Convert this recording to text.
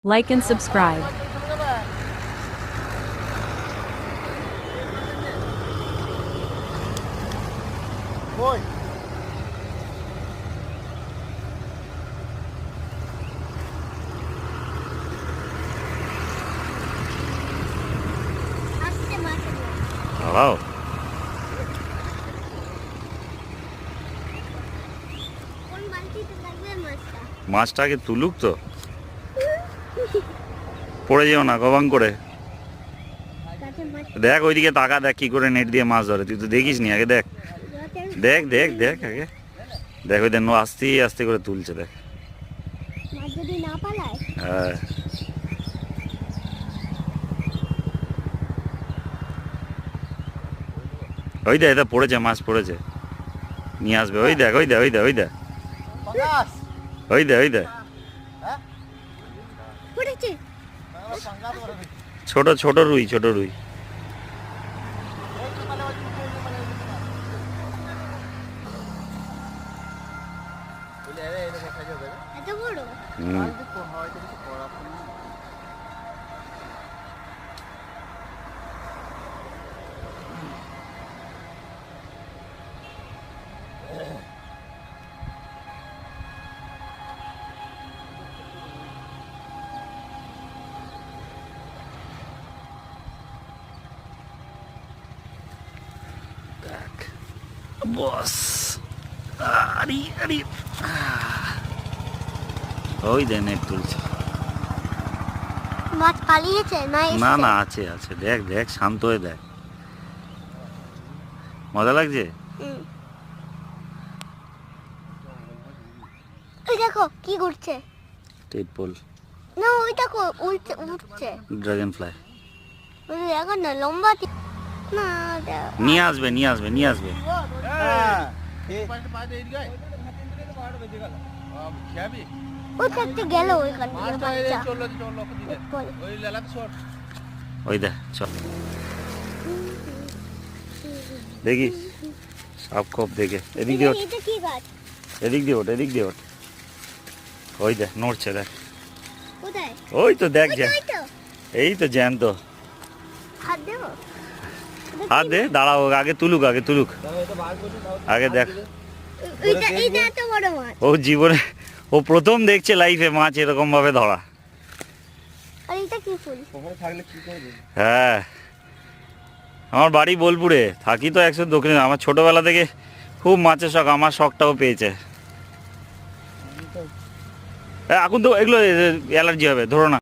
Like and subscribe. কই দাঁড়াও, মাছটাকে তুলুক তো, পড়ে যেও না গবাং করে। দেখ ওইদিকে তাকা, দেখ কি করে নেট দিয়ে মাছ ধরে, তুই তো দেখিস নি আগে। দেখ দেখ দেখ দেখ আগে দেখ, ওই দেখ আস্তে আস্তে করে তুলছে, দেখ। হ্যাঁ, ওই দেখ, এটা পড়েছে, মাছ পড়েছে, নিয়ে আসবে। ওই দেখ, ওই দেখ, ওই দেখ, ওই দেখ, পাঙ্গাস ওই দেখ, ওই দেখ, হ্যাঁ পড়েছে। পাঙ্গাস ধরে দেখি ছোট ছোট রুই, ছোট রুই। এত বড়? হুম, দেখ বস। আরে আরে, ওই দেখ নেট তুলছে। মাছ পালিয়েছে না? না না, আছে আছে, দেখ দেখ, শান্ত হয়ে দেখ। মজা লাগছে। ওই দেখো কি করছে। টেট পোল, না ওই দেখো উঠছে উঠছে। Dragon fly. ওই দেখো না লম্বা না নিয়ে আসবে, নিয়ে আসবে, নিয়ে আসবে। হ্যাঁ ওই থাকতে গেল ওইখান থেকে বাচ্চা। ওই দেখ, চল দেখি সাপ খোপ দেখে। এদিক দিয়ে ওঠ, এটা কি গাছ? এদিক দিয়ে ওঠ, এদিক দিয়ে ওঠ। ওই দেখ নড়ছে, দেখ। কোথায়? ওই তো দেখ, ওই তো, জ্যাম, ওই তো। এই তো জ্যান্ত। হাত দেবো? হাত দে, দাঁড়াও, আগে তুলুক, আগে তুলুক, আগে দেখ। এইটা এত বড় মাছ। ও জীবনে ও প্রথম দেখছে লাইফে মাছ এরকম ভাবে ধরা। আর এটা কি ফুল? থাকলে কি করবে হ্যাঁ, আমার বাড়ি বোলপুরে, থাকি তো 100 দক্ষিণে। আমার ছোটবেলা থেকে খুব মাছের শখ, আমার শখটাও পেয়েছে। এখন তো এগুলো অ্যালার্জি হবে, ধরো না।